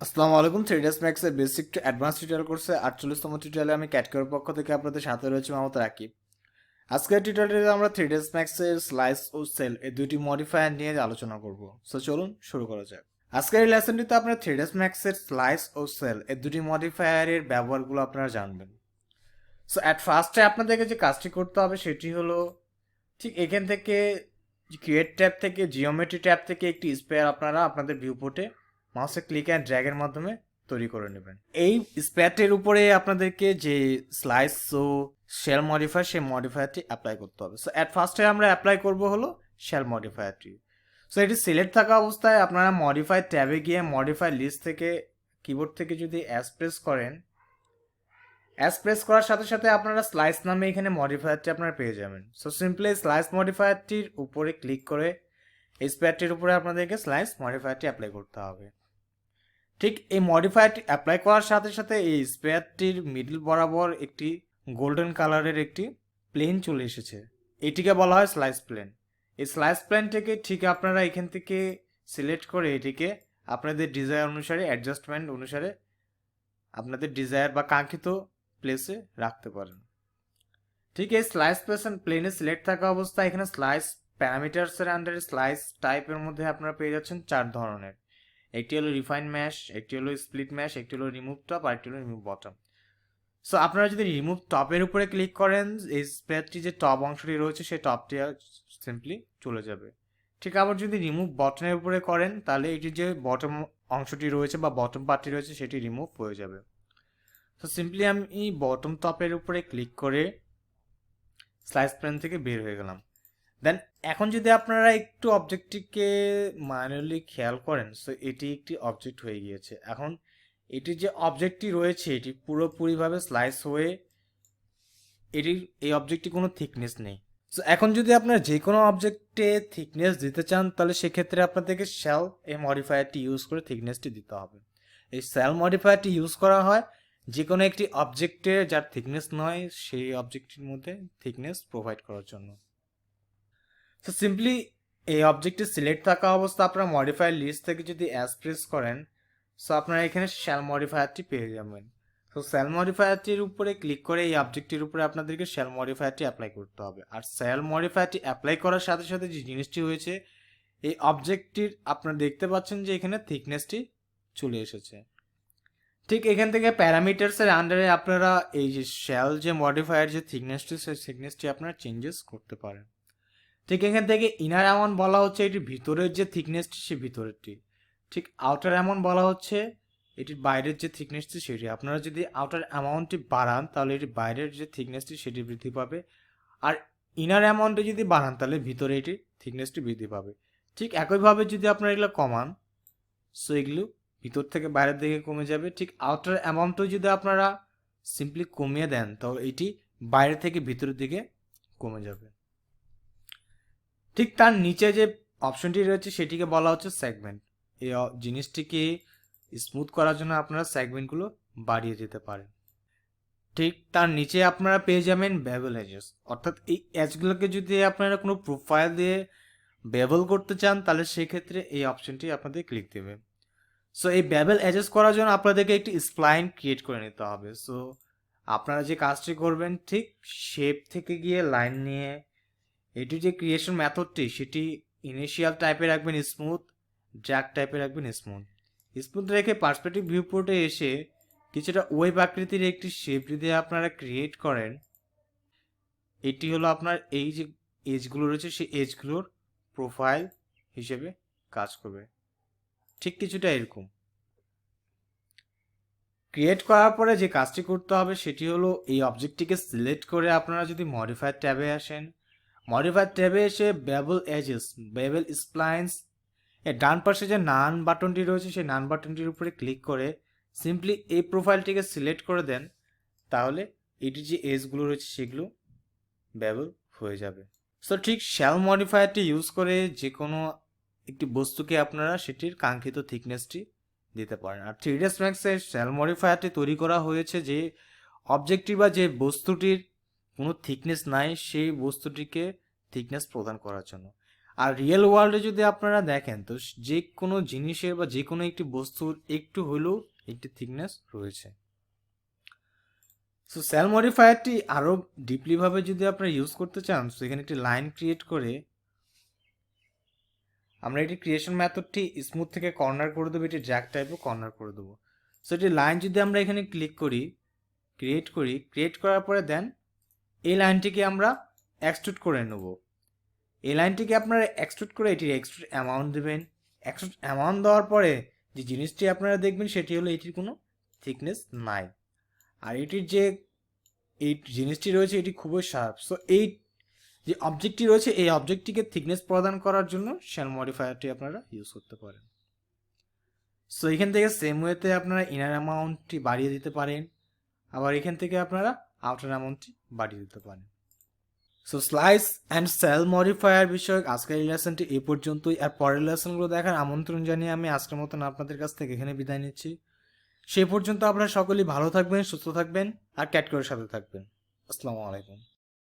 আসসালামু আলাইকুম। 3ds Max এর বেসিক টু অ্যাডভান্স টিউটোরিয়াল কোর্সে 48তম টিউটোরিয়ালে আমি ক্যাটকের পক্ষ থেকে আপনাদের সাথে রয়েছে মোহাম্মদ রাকিব। আজকের টিউটোরিয়ালে আমরা 3ds Max এর স্লাইস ও সেল এই দুটি মডিফায়ার নিয়ে আলোচনা করব। সো চলুন শুরু করা যাক। আজকের এই লেসনটিতে আপনারা 3ds Max এর স্লাইস ও সেল এই দুটি মডিফায়ারের ব্যবহারগুলো আপনারা জানবেন। সো অ্যাট ফার্স্টে আপনাদেরকে যে কাজটি করতে হবে সেটি হলো ঠিক এখান থেকে ক্রিয়েট ট্যাব থেকে জিওমেট্রি ট্যাব থেকে একটি স্পেয়ার আপনারা আপনাদের ভিউপোর্টে মাউসে ক্লিক অ্যান্ড ড্র্যাগের মাধ্যমে তৈরি করে নেবেন। এই স্পেয়ারটির উপরে আপনাদেরকে যে স্লাইস ও শেল মডিফায়ার সেই মডিফায়ারটি অ্যাপ্লাই করতে হবে। সো অ্যাট ফার্স্টে আমরা অ্যাপ্লাই করব হলো শেল মডিফায়ারটি। সো এটি সিলেক্ট থাকা অবস্থায় আপনারা মডিফাই ট্যাবে গিয়ে মডিফাই লিস্ট থেকে কিবোর্ড থেকে যদি অ্যাস প্রেস করেন, অ্যাস প্রেস করার সাথে সাথে আপনারা স্লাইস নামে এখানে মডিফায়ারটি আপনারা পেয়ে যাবেন। সো সিম্পলি স্লাইস মডিফায়ারটির উপরে ক্লিক করে এই স্পেয়ারটির উপরে আপনাদেরকে স্লাইস মডিফায়ারটি অ্যাপ্লাই করতে হবে। ঠিক এই মডিফায়ারটি অ্যাপ্লাই করার সাথে সাথে এই স্পেয়ারটির মিডল বরাবর একটি গোল্ডেন কালারের একটি প্লেন চলে এসেছে। এটিকে বলা হয় স্লাইস প্লেন। এই স্লাইস প্লেনটিকে ঠিক আপনারা এখান থেকে সিলেক্ট করে এটিকে আপনাদের ডিজায়ার অনুসারে অ্যাডজাস্টমেন্ট অনুসারে আপনাদের ডিজায়ার বা কাঙ্ক্ষিত প্লেসে রাখতে পারেন। ঠিক এই স্লাইস প্লেনে সিলেক্ট থাকা অবস্থায় এখানে স্লাইস প্যারামিটারসের আন্ডারে স্লাইস টাইপের মধ্যে আপনারা পেয়ে যাচ্ছেন 4 ধরনের। একটি হলো রিফাইন ম্যাশ, একটি হলো স্প্লিট ম্যাশ, একটি হলো রিমুভ টপ, আর একটি হলো রিমুভ বটম। সো আপনারা যদি রিমুভ টপের উপরে ক্লিক করেন, এই স্প্রেডটি যে টপ অংশটি রয়েছে সেই টপটি সিম্পলি চলে যাবে। ঠিক আবার যদি রিমুভ বটনের উপরে করেন তাহলে এটি যে বটম অংশটি রয়েছে বা বটম পার্টটি রয়েছে সেটি রিমুভ হয়ে যাবে। তো সিম্পলি আমি বটম টপের উপরে ক্লিক করে স্লাইস প্লেন থেকে বের হয়ে গেলাম। দেন এখন যদি আপনারা একটু অবজেক্টটিকে ম্যানুয়ালি খেয়াল করেন, সো এটি একটি অবজেক্ট হয়ে গিয়েছে। এখন এটি যে অবজেক্টটি রয়েছে এটি পুরোপুরিভাবে স্লাইস হয়ে এটির এই অবজেক্টটি কোনো থিকনেস নেই। সো এখন যদি আপনারা যে কোনো অবজেক্টে থিকনেস দিতে চান তাহলে সেক্ষেত্রে আপনাদেরকে শ্যাল এই মডিফায়ারটি ইউজ করে থিকনেসটি দিতে হবে। এই শ্যাল মডিফায়ারটি ইউজ করা হয় যে কোনো একটি অবজেক্টে যার থিকনেস নয় সেই অবজেক্টটির মধ্যে থিকনেস প্রোভাইড করার জন্য। সো সিম্পলি এই অবজেক্টটি সিলেক্ট থাকা অবস্থা আপনারা মডিফায়ার লিস্ট থেকে যদি অ্যাস প্রেস করেন, সো আপনারা এখানে শ্যাল মডিফায়ারটি পেয়ে যাবেন। সো শ্যাল মডিফায়ারটির উপরে ক্লিক করে এই অবজেক্টটির উপরে আপনাদেরকে শ্যাল মডিফায়ারটি অ্যাপ্লাই করতে হবে। আর শ্যাল মডিফায়ারটি অ্যাপ্লাই করার সাথে সাথে যে জিনিসটি হয়েছে এই অবজেক্টটির আপনারা দেখতে পাচ্ছেন যে এখানে থিকনেসটি চলে এসেছে। ঠিক এখান থেকে প্যারামিটারসের আন্ডারে আপনারা এই যে শ্যাল যে মডিফায়ার যে থিকনেসটি সেই থিকনেসটি আপনারা চেঞ্জেস করতে পারেন। ঠিক এখান থেকে ইনার অ্যামাউন্ট বলা হচ্ছে এটির ভিতরের যে থিকনেসটি সে ভিতরেরটি। ঠিক আউটার অ্যামাউন্ট বলা হচ্ছে এটির বাইরের যে থিকনেসটি সেটি। আপনারা যদি আউটার অ্যামাউন্টটি বাড়ান তাহলে এটির বাইরের যে থিকনেসটি সেটি বৃদ্ধি পাবে, আর ইনার অ্যামাউন্টে যদি বাড়ান তাহলে ভিতরে এটির থিকনেসটি বৃদ্ধি পাবে। ঠিক একইভাবে যদি আপনারা এগুলো কমান, সো এগুলো ভিতর থেকে বাইরের দিকে কমে যাবে। ঠিক আউটার অ্যামাউন্টও যদি আপনারা সিম্পলি কমিয়ে দেন তাহলে এটি বাইরে থেকে ভিতরের দিকে কমে যাবে। ঠিক তার নিচে যে অপশনটি রয়েছে সেটিকে বলা হচ্ছে সেগমেন্ট। এই জিনিসটিকে স্মুথ করার জন্য আপনারা সেগমেন্টগুলো বাড়িয়ে যেতে পারেন। ঠিক তার নিচে আপনারা পেয়ে যাবেন বেভেল এজেস, অর্থাৎ এই এজগুলোকে যদি আপনারা কোনো প্রোফাইল দিয়ে বেভেল করতে চান তাহলে সেক্ষেত্রে এই অপশনটি আপনাদের ক্লিক দেবে। সো এই বেভেল এজেস করার জন্য আপনাদেরকে একটি স্প্লাইন ক্রিয়েট করে নিতে হবে। সো আপনারা যে কাজটি করবেন ঠিক শেপ থেকে গিয়ে লাইন নিয়ে এটি যে ক্রিয়েশন মেথডটি সেটি ইনিশিয়াল টাইপে রাখবেন স্মুথ, ড্র্যাগ টাইপে রাখবেন স্মুথ। স্মুথ রেখে পার্সপেক্টিভ ভিউপোর্টে এসে কিছুটা ওয়েব আকৃতির একটি শেপ যদি আপনারা ক্রিয়েট করেন, এটি হলো আপনার এই যে এজগুলো রয়েছে সেই এজগুলোর প্রোফাইল হিসেবে কাজ করবে। ঠিক কিছুটা এরকম ক্রিয়েট করার পরে যে কাজটি করতে হবে সেটি হলো এই অবজেক্টটিকে সিলেক্ট করে আপনারা যদি মডিফায়ার ট্যাবে আসেন, মডিফায়ার ট্যাবে এসে বেভেল এজেস, বেভেল স্প্লাইন্স এর ডান পাশে যে নান বাটনটি রয়েছে সেই নান বাটনটির উপরে ক্লিক করে সিম্পলি এই প্রোফাইলটিকে সিলেক্ট করে দেন, তাহলে এটির যে এজগুলো রয়েছে সেগুলো বেভেল হয়ে যাবে। সো ঠিক শ্যাল মডিফায়ারটি ইউজ করে যে কোনো একটি বস্তুকে আপনারা সেটির কাঙ্ক্ষিত থিকনেসটি দিতে পারেন। আর 3ds Max এর শ্যাল মডিফায়ারটি তৈরি করা হয়েছে যে অবজেক্টটি বা যে বস্তুটির কোনো থিকনেস নাই সেই বস্তুটিকে থিকনেস প্রদান করার জন্য। আর রিয়েল ওয়ার্ল্ডে যদি আপনারা দেখেন তো যে কোনো জিনিসের বা যে কোনো একটি বস্তুর একটু হলেও একটি থিকনেস রয়েছে। সো সেল মডিফায়ারটি আরও ডিপলিভাবে যদি আপনারা ইউজ করতে চান, তো এখানে একটি লাইন ক্রিয়েট করে আমরা এটি ক্রিয়েশন মেথডটি স্মুথ থেকে কর্নার করে দেবো, এটি ড্র্যাগ টাইপও কর্নার করে দেবো। সো এটি লাইন যদি আমরা এখানে ক্লিক করি, ক্রিয়েট করার পরে দেন এই লাইনটিকে আমরা এক্সট্রুড করে নেব। এই লাইনটিকে আপনারা এক্সট্রুড করে এটির এক্সট্রুড অ্যামাউন্ট দেবেন। এক্সট্রুড অ্যামাউন্ট দেওয়ার পরে যে জিনিসটি আপনারা দেখবেন সেটি হলো এটির কোনো থিকনেস নাই, আর এটির যে এই জিনিসটি রয়েছে এটি খুবই শার্প। সো এই যে অবজেক্টটি রয়েছে এই অবজেক্টটিকে থিকনেস প্রদান করার জন্য শেল মডিফায়ারটি আপনারা ইউজ করতে পারেন। সো এখান থেকে সেম ওয়েতে আপনারা ইনার অ্যামাউন্টটি বাড়িয়ে দিতে পারেন, আবার এখান থেকে আপনারা আউটার অ্যামাউন্টটি বাড়িয়ে দিতে পারেন। So slice and sell modifier বিষয়ক আজকের এই লেসনটি এই পর্যন্তই। আর পরের লেসনগুলো দেখার আমন্ত্রণ জানিয়ে আমি আজকের মতন আপনাদের কাছ থেকে এখানে বিদায় নিচ্ছি। সেই পর্যন্ত আপনারা সকলেই ভালো থাকবেন, সুস্থ থাকবেন আর ক্যাটকোর সাথে থাকবেন। আসসালামু আলাইকুম।